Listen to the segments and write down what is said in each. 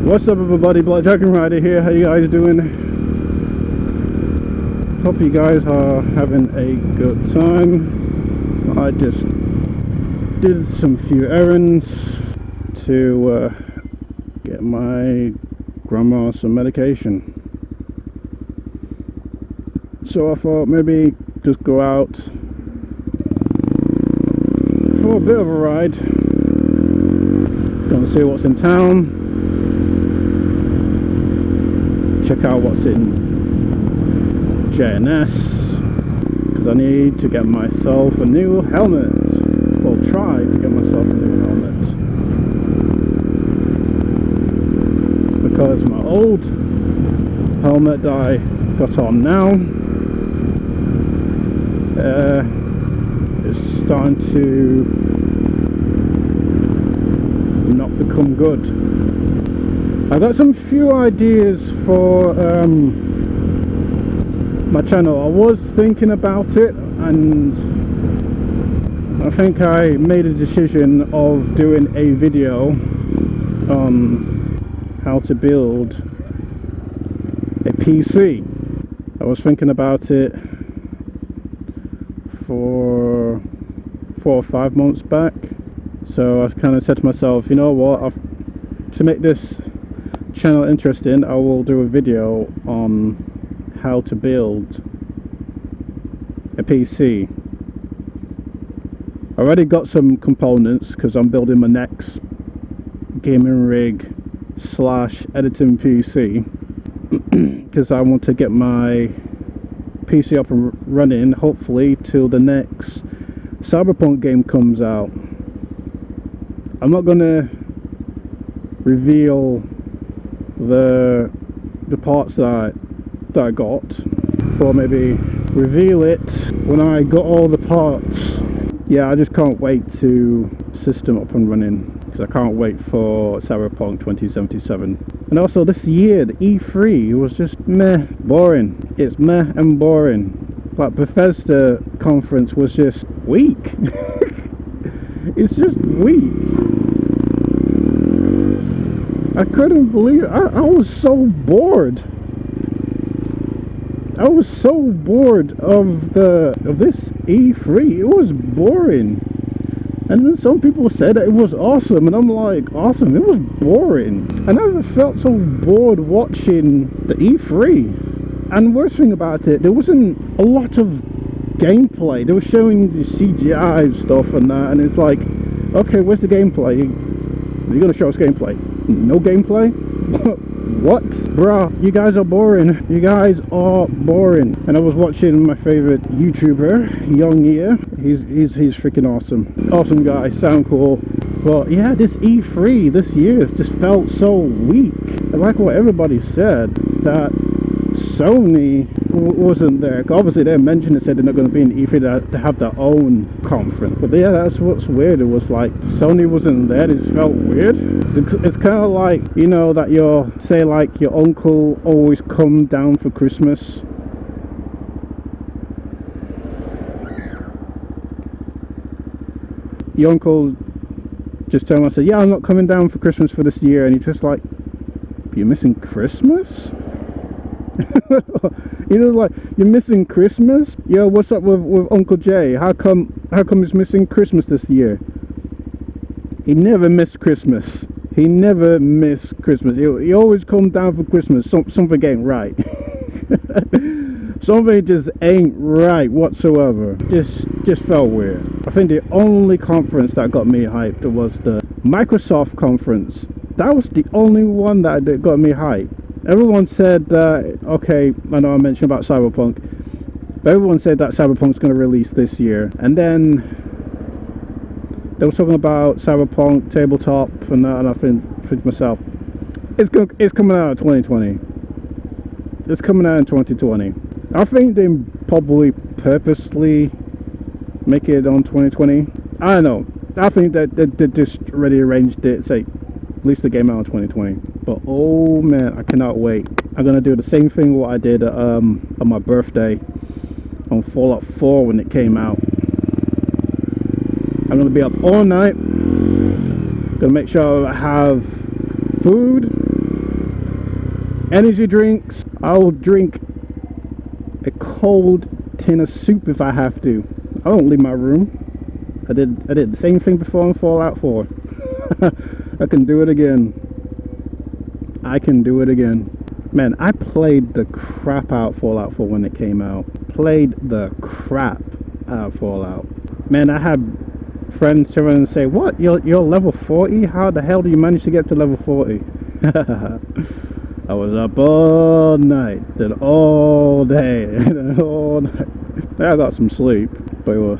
What's up everybody, Dragonrider here. How you guys doing? Hope you guys are having a good time. I just did some few errands to get my grandma some medication. So I thought maybe just go out for a bit of a ride. Gonna see what's in town. Check out what's in JNS, because I need to get myself a new helmet. Well, try to get myself a new helmet, because my old helmet that I got on now is starting to not become good. I got some few ideas for my channel. I was thinking about it, and I think I made a decision of doing a video on how to build a PC. I was thinking about it for 4 or 5 months back, so I kind of said to myself, you know what, to make this channel interesting, I will do a video on how to build a PC. I already got some components because I'm building my next gaming rig / editing PC, because I want to get my PC up and running hopefully till the next Cyberpunk game comes out. I'm not gonna reveal the parts that I got, for maybe reveal it when I got all the parts. Yeah, I just can't wait to system up and running, because I can't wait for Cyberpunk 2077. And also this year, the E3 was just meh, boring. It's meh and boring. Like Bethesda conference was just weak. It's just weak. I couldn't believe it. I was so bored. I was so bored of this E3. It was boring. And then some people said that it was awesome, and I'm like, awesome? It was boring. I never felt so bored watching the E3. And the worst thing about it, there wasn't a lot of gameplay. They were showing the CGI stuff and that, and it's like, okay, where's the gameplay? You're gonna show us gameplay? No gameplay? What? Bruh, you guys are boring. You guys are boring. And I was watching my favorite YouTuber, Young Ear. He's freaking awesome. Awesome guy, sound cool. But yeah, this E3 this year just felt so weak. I like what everybody said, that Sony wasn't there. Obviously they mentioned it, said they're not going to be in E3 to have their own conference. But yeah, that's what's weird. It was like Sony wasn't there. It just felt weird. It's kind of like, you know, that your, say like your uncle always come down for Christmas. Your uncle just turned around and said, yeah, I'm not coming down for Christmas for this year. And you're just like, you're missing Christmas? You know, like, you're missing Christmas? Yo, what's up with Uncle Jay? How come he's missing Christmas this year? He never missed Christmas. He never missed Christmas. He always come down for Christmas. Something ain't right. Something just ain't right whatsoever. Just felt weird. I think the only conference that got me hyped was the Microsoft conference. That was the only one that got me hyped. Everyone said that, okay, I know I mentioned about Cyberpunk, but everyone said that Cyberpunk's going to release this year. And then they were talking about Cyberpunk tabletop and that, and I think to myself, it's coming out in 2020. It's coming out in 2020. I think they probably purposely make it on 2020. I don't know. I think that they just already arranged it, say, release the game out in 2020. But oh man, I cannot wait. I'm gonna do the same thing what I did on my birthday on Fallout 4 when it came out. I'm gonna be up all night, gonna make sure I have food, energy drinks. I'll drink a cold tin of soup if I have to. I won't leave my room. I did the same thing before in Fallout 4. I can do it again. I can do it again. Man, I played the crap out Fallout 4 when it came out. Played the crap out Fallout. Man, I had friends turn around and say, what? You're level 40? How the hell do you manage to get to level 40? I was up all night, did all day, all night. I got some sleep, but it was,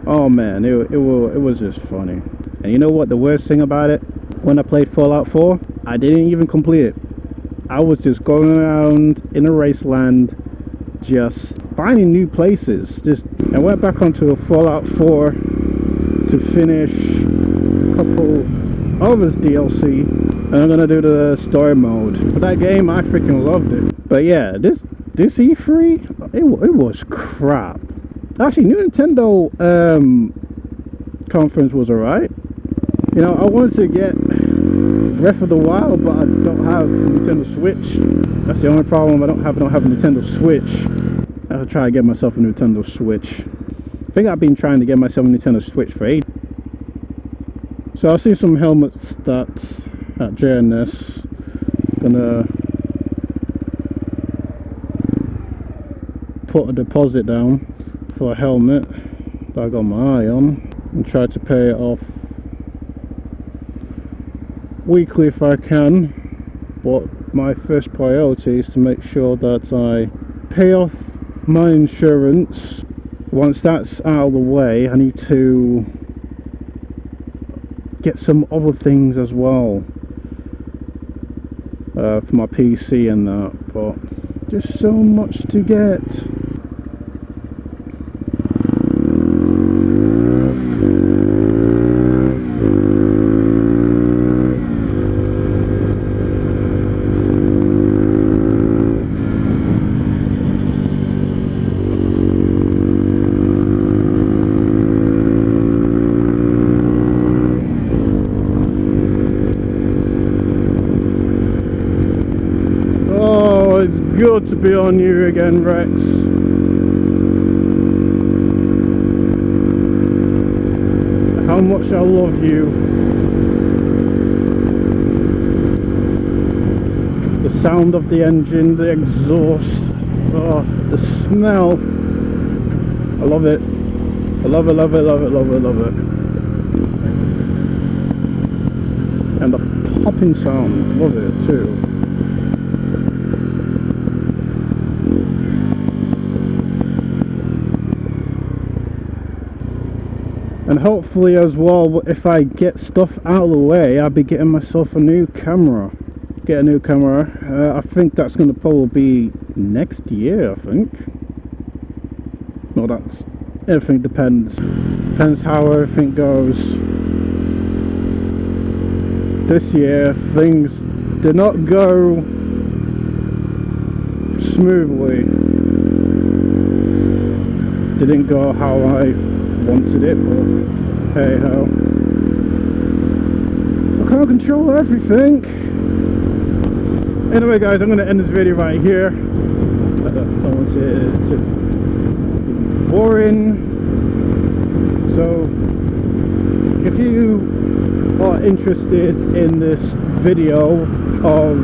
oh man, it was just funny. And you know what the worst thing about it? When I played Fallout 4, I didn't even complete it. I was just going around in a raceland, just finding new places. I went back onto a Fallout 4 to finish a couple others DLC, and I'm gonna do the story mode. But that game, I freaking loved it. But yeah, this E3, it was crap. Actually, new Nintendo conference was alright. You know, I wanted to get Breath of the Wild, but I don't have Nintendo Switch. That's the only problem. I don't have a Nintendo Switch. I'll try to get myself a Nintendo Switch. I think I've been trying to get myself a Nintendo Switch for ages. So I've seen some helmets that at JNS. Gonna put a deposit down for a helmet that I got my eye on and try to pay it off weekly if I can. But my first priority is to make sure that I pay off my insurance. Once that's out of the way, I need to get some other things as well for my PC and that, but just so much to get. Good to be on you again, Rex. How much I love you. The sound of the engine, the exhaust, oh, the smell. I love it. I love it, love it, love it, love it, love it. And the popping sound, love it too. And hopefully as well, if I get stuff out of the way, I'll be getting myself a new camera. Get a new camera. I think that's going to probably be next year, I think. No, that's... everything depends. Depends how everything goes. This year, things did not go smoothly. Didn't go how I wanted it, but hey ho. I can't control everything. Anyway guys, I'm going to end this video right here. I don't want it to be boring. So if you are interested in this video of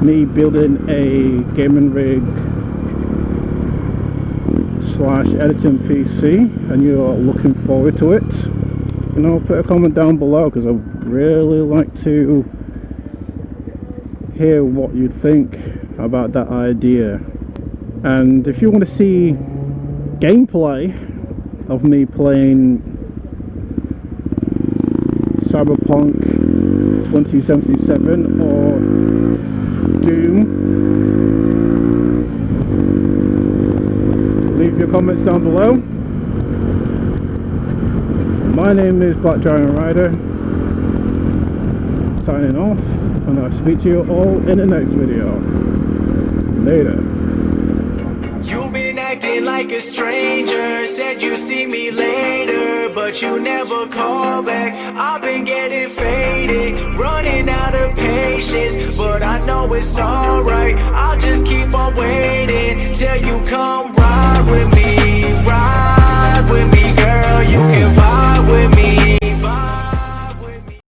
me building a gaming rig / editing PC and you're looking forward to it, you know, put a comment down below, because I'd really like to hear what you think about that idea. And if you want to see gameplay of me playing Cyberpunk 2077 or Doom, leave your comments down below. My name is Dragonrider, signing off, and I'll speak to you all in the next video. Later. You've been acting like a stranger, said you see me later, but you never call back. I've been getting faded, running out of patience, but I know it's alright. I'll just keep on waiting till you come